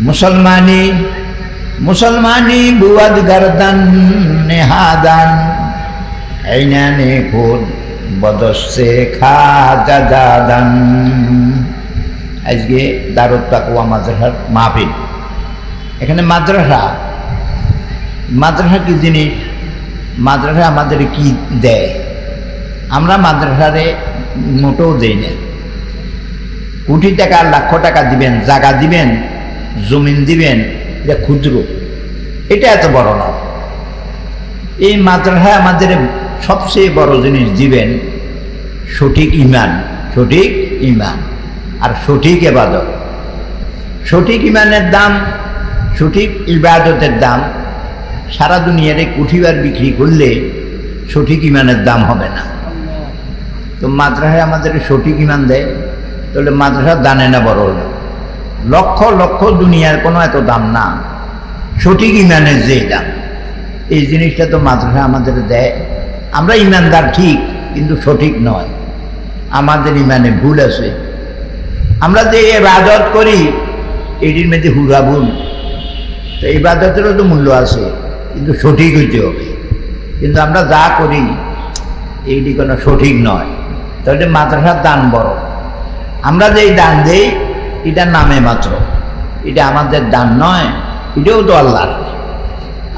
মুসলমানি মুসলমানি বুয়াদ গারদান নেহাদান আইনানে খুদ বদসে খাজা দাদান। আজকে দারুত তাকওয়া মাদ্রাসার মাহফিল। এখানে মাদ্রাসা কি জিনিস, মাদ্রাসা আমাদের কি দেয়? আমরা মাদ্রাসারে মোটেও দেই না। কোটি টাকা লাখ টাকা দিবেন, জায়গা দিবেন, জমিন দিবেন, এটা ক্ষুদ্র, এটা এত বড় না। এই মাদ্রাসা আমাদের সবচেয়ে বড় জিনিস দিবেন সঠিক ইমান, সঠিক ইমান আর সঠিক ইবাদত। সঠিক ইমানের দাম, সঠিক ইবাদতের দাম সারা দুনিয়ার কোটিবার বিক্রি করলে সঠিক ইমানের দাম হবে না। তো মাদ্রাসায় আমাদের সঠিক ইমান দেয়, তাহলে মাদ্রাসা দানে না বড় হলো। লক্ষ লক্ষ দুনিয়ার কোনো এত দাম না, সঠিক ইমানের যে দাম, এই জিনিসটা তো মাদ্রাসা আমাদের দেয়। আমরা ইমানদার ঠিক, কিন্তু সঠিক নয়, আমাদের ইমানে ভুল আছে। আমরা যে ইবাদত করি এটির মধ্যে হুরা ভুল। তো ইবাদতেরও তো মূল্য আছে, কিন্তু সঠিক হইতে হবে। কিন্তু আমরা যা করি এইটি কোনো সঠিক নয়, তাহলে মাদ্রাসার দান বড়। আমরা যেই দান দেই এটা নামে মাত্র, এটা আমাদের দান নয়, এটাও তো আল্লাহর।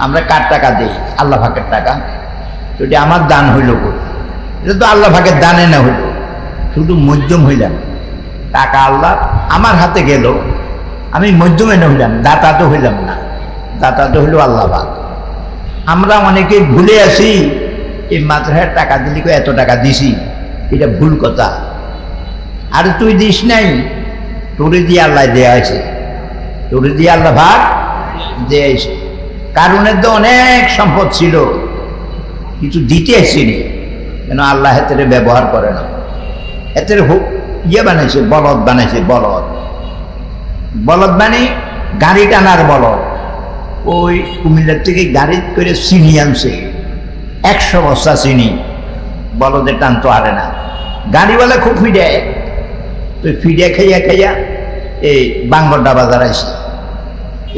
আমরা কার টাকা দেই? আল্লাহ পাকের টাকা। তো এটা আমার দান হইল কই? এটা তো আল্লাহ পাকের দানে না হইল, শুধু মধ্যম হইলাম। টাকা আল্লাহ আমার হাতে গেল, আমি মধ্যমে না হইলাম, দাতা তো হইলাম না, দাতা তো হইল আল্লাহ পাক। আমরা অনেকে ভুলে আসি এই মাদ্রাসার টাকা দিলি এত টাকা দিছি, এটা ভুল কথা। আর তুই দিস নাই, তোরে দিয়ে আল্লাহ দেয়া আছে, তোরে দিয়ে আল্লাহ ভাগ দেয়া আছে। কারণের তো অনেক সম্পদ ছিল, কিছু দিতে আসিনি, কেন আল্লাহ হেতের ব্যবহার করে না। হেতের বানাইছে, বলদ বানাইছে, বলদ মানে গাড়ি টানার বলদ। ওই কুমিল্লার থেকে গাড়ি করে চিনি আনছে, 100 বস্তা চিনি, বলদে টানতো আরে না। গাড়িওয়ালা খুব ফিডায়, তো ফিডে খাইয়া এই বাঙ্গরডা বাজার আসে।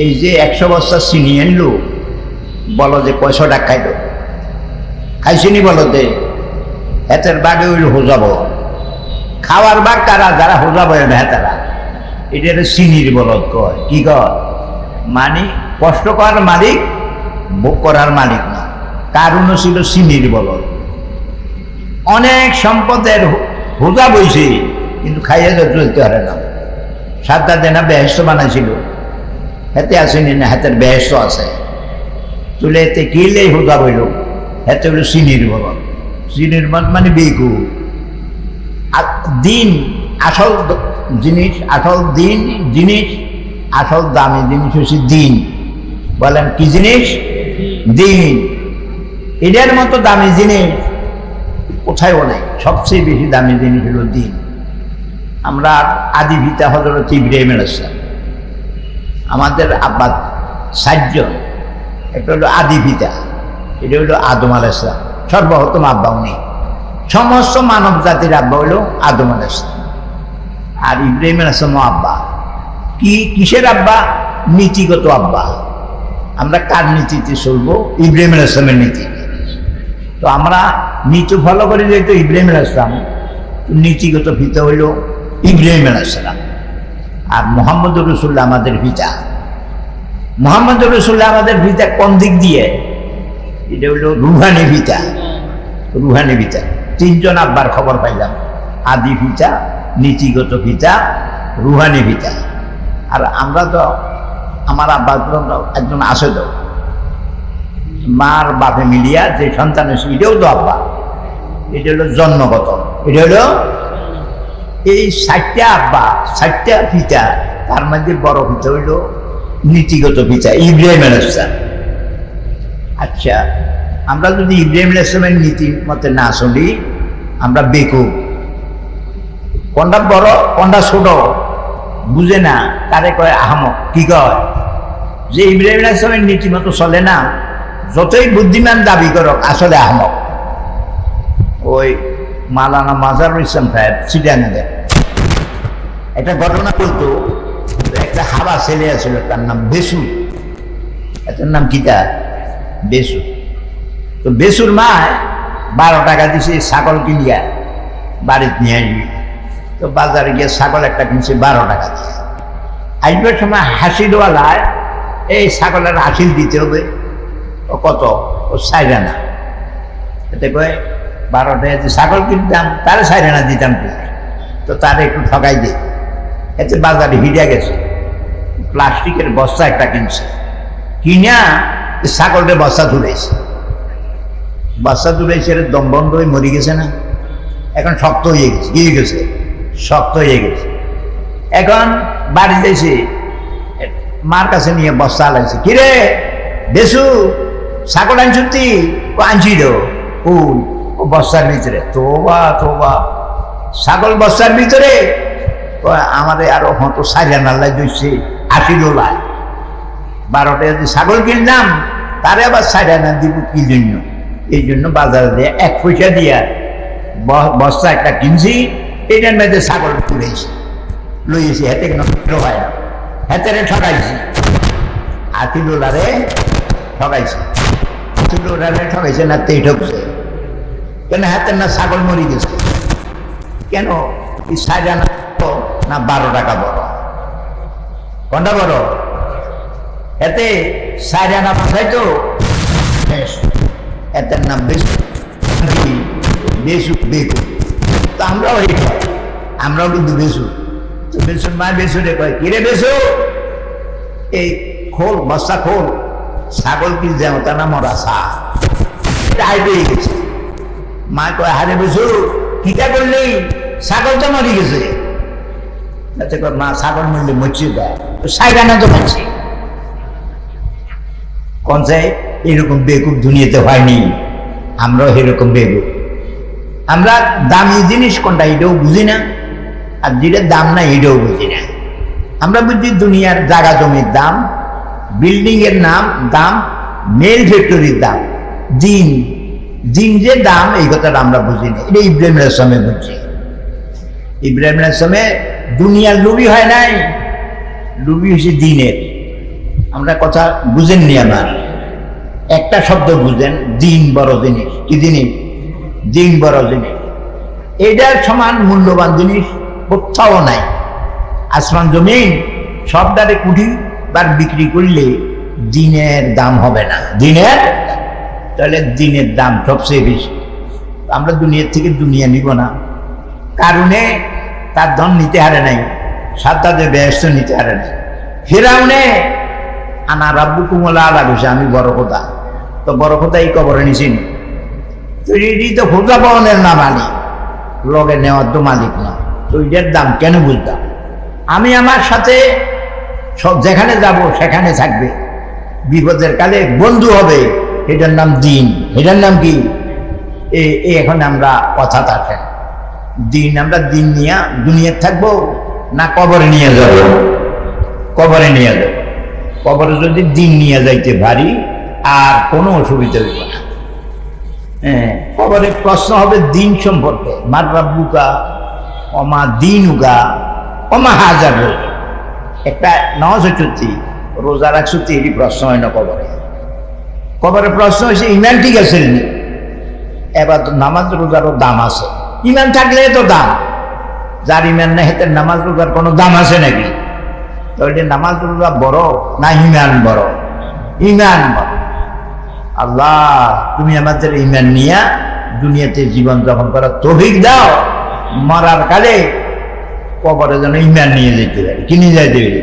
এই যে 100 বস্তা চিনি আনলো, বলদে 500 টাকা খাইল। খাইছিনি বলদে, হেতের বাগে হইল হোজাব। খাওয়ার বাগ কারা? যারা হোজাব না হেতারা। এটা চিনির বলদ কয়। কি কয়? মানে কষ্ট করার মালিক, ভোগ করার মালিক না। কারণও ছিল চিনির বলদ। অনেক সম্পদের হোজা বইছে, কিন্তু খাইয়া চলতে পারে না। সাতটা দেনা বেহেস্ত বানাইছিল, হেতে আসেনি না, হাতের বেহেস্ত আছে। তুলে এতে কিলেই হোজা বইল, হেতে হইল চিনির বলদ। চিনির মানে বেকু। দিন আসল জিনিস, আসল দিন জিনিস, আসল দামি জিনিস হচ্ছে দিন। বলেন কি জিনিস? দিন। এটার মতো দামি জিনিস কোথায়ও নাই। সবচেয়ে বেশি দামি জিনিস হলো দিন। আমরা আদি পিতা হযরত ইব্রাহিম আলাইহিস সালাম, আমাদের আব্বা 7 জন। একটা হলো আদি পিতা, এটা হলো আদম আলাইহিস সালাম, সর্বপ্রথম আব্বা উনি। সমস্ত মানব জাতির আব্বা হলো আদম আলাইহিস সালাম। আর ইব্রাহিম আলাইহিস সালাম আব্বা কিসের আব্বা? নীতিগত আব্বা। আমরা কার নীতিতে চলবো? ইব্রাহিম আলাইহিস সালামের নীতি। তো আমরা নীতি ফলো করি যেহেতু ইব্রাহিম আলাইহিস সালাম, নীতিগত পিতা হইল ইব্রাহিম আলাইহিস সালাম। আর মুহাম্মদুর রাসূলুল্লাহ আমাদের পিতা। মুহাম্মদুর রাসূলুল্লাহ আমাদের পিতা কোন দিক দিয়ে? এটা হইল রুহানি পিতা। রুহানি পিতা। 3 জন আব্বার খবর পাইলাম, আদি পিতা, নীতিগত পিতা, রুহানি পিতা। আর আমরা তো আমার আব্বা একজন আছে, তো মার বাপে মিলিয়া যে সন্তান আছে এটাও তো আব্বা। এটা হলো জন্মগত। এটা হলো এই 60টা আব্বা, 60টা পিতা, তার মধ্যে বড় পিতা হইল নীতিগত পিতা ইব্রাহিম আলাইহিস সালাম। আচ্ছা, আমরা যদি ইব্রাহিম আলাইহিস সালামের নীতি মতে না চলি, আমরা বেকুব। কোনটা বড় কোনটা ছোট বুঝে না, তারে কয় আহমক। কি কয়? যে ইব্রাহিম আলাইহিস সালামের নীতি মতো চলে না, যতই বুদ্ধিমান দাবি করক, আসলে আহমক। ওই মাওলানা মাজারুল ইসলাম সাহেব চিটাগাঙ্গে একটা ঘটনা বলতো। একটা হাবা ছেলে আছিল, তার নাম বেসু। এটার নাম কিতা? বেসু। তো বেসুর মা 12 টাকা দিছে ছাগল কিনিয়া বাড়িতে নিয়ে আসবি। তো বাজারে গিয়ে ছাগল একটা কিনছে 12 টাকা দিয়ে। আসবার সময় হাসিলওয়ালায় এই ছাগলের হাসিল দিতে হবে। ও কত? ও 4 আনা। এতে কয়ে 12 টাকা দিয়ে ছাগল কিনতাম, তারে 4 আনা দিতাম। তো তারে একটু ঠকাই দিই। এতে বাজারে হিড়ে গেছে, প্লাস্টিকের বস্তা একটা কিনছে, কিনা ছাগলের বস্তা তুলেছে। বস্তা তুলেছে, দম বন্ধ হয়ে মরে গেছে না? এখন শক্ত হয়ে গেছে, গিয়ে গেছে, শক্ত হয়ে গেছে। এখন বাড়ি যাইছে, মার কাছে নিয়ে বস্তা লাগছে, কিরে বেসু ছাগল আনছুতি? ও আনছি দো। ও বস্তার ভিতরে। তোবা তোবা, ছাগল বস্তার ভিতরে? আমাদের আরো হতো 4 আনা লাই দিচ্ছে, 80 ডলার। 12 টাকা যদি ছাগল কিনলাম, তারে আবার 4 আনা দিব কি জন্য? এই জন্য বাজারে দিয়ে 1 পয়সা দিয়া বস্তা একটা কিনছি, এটার মধ্যে ছাগল তুলেছি, লইয়েছি। হাতে নষ্ট হয় না, হাতে ঠকাইছি। 80 ডলারে ঠকাইছি। 80 ডলারে ঠকাইছে না? তেই ঠকছে কেন? হাতের না ছাগল মরি গেছে কেন? 4 আনা না 12 টাকা বড়? কোনটা বড়? এতে 4 আনা পাঠাই তো। এটার নাম বেসু, বেসু বেকু। তো আমরাও আমরাও কিন্তু বেসু। তো বেসুর মা বেসুরে কয়, কিরে বেসু এই খোল, বস্তা খোল, ছাগল কি যাও তা না মরা সা পেয়ে গেছে। মা কয়, হারে বেসু কিটা করলি? ছাগল তো মরি গেছে। মা ছাগল মরলে মরছে দেয়, 4 আনা তো পাচ্ছি। কোন চাই এরকম বেকুব দুনিয়াতে হয়নি। আমরাও এরকম বেকুব। আমরা দামি জিনিস কোনটা এটাও বুঝি না, আর যেটা দাম না এটাও বুঝি না। আমরা বুঝি দুনিয়ার জায়গা জমির দাম, বিল্ডিং এর দাম, মেল ফ্যাক্টরির দাম, দিন যে দাম, এই কথাটা আমরা বুঝি না। এটা ইব্রাহিম আলাইহিস সালামে বুঝছি। ইব্রাহিম আলাইহিস সালামে দুনিয়ার লুবি হয় নাই, লুবি হয়েছে দিনের। আমরা কথা বুঝেননি। আমার একটা শব্দ বুঝেন, দিন বড় জিনিস। কি জিনিস? দিন বড় জিনিস। এটার সমান মূল্যবান জিনিস কোথাও নাই। আসমান জমিন সবটারে কোটি বার বিক্রি করলে দিনের দাম হবে না। দিনের, তাহলে দিনের দাম সবচেয়ে বেশি। আমরা দুনিয়ার থেকে দুনিয়া নিব না, কারণে তার ধন নিতে হারে নাই, সাদ্দাদের ব্যস্ত নিতে হারে নাই। ফিরাউনে আনা রাব্বুকুমুল আ'লা বসে, আমি বড় খোদা। তো বড় খোদা এই কবরে নিছেন, তো এটি তো খোদা পাওয়ানের না মালিক, লগে নেওয়ার তো মালিক না। তো এটার দাম কেন বুঝতাম? আমি আমার সাথে সব যেখানে যাব সেখানে থাকবে, বিপদের কালে বন্ধু হবে, এটার নাম দিন। এটার নাম কি? এখন আমরা কথা থাকেন দিন। আমরা দিন নিয়ে দুনিয়ায় থাকবো না কবরে নিয়ে যাব? কবরে নিয়ে যাব। কবরে যদি দিন নিয়ে যাইতে পারি আর কোনো অসুবিধা হইব না। কবরে প্রশ্ন হবে দিন সম্পর্কে, মার রাব্বুকা অমা দিনুকা অমা হাজার রোজ। একটা নামাজ হচ্ছে, রোজা রাখছো, এটি প্রশ্ন হয় না কবরে। কবরে প্রশ্ন হয়েছে ইমান ঠিক আছে নি? এবার নামাজ রোজারও দাম আছে। ইমান থাকলে তো দাম, যার ইমান না হেতে নামাজ রোজার কোনো দাম আছে নাকি? তো এটা নামাজ রোজা বড় না ইমান বড়? ইমান বড়। আল্লাহ তুমি আমাদের ইমান নিয়া দুনিয়াতে জীবন যাপন করার তৌফিক দাও, মরার কালে কবরে যেন ইমান নিয়ে যেতে পারি। কি নিয়ে যাইতে পারি?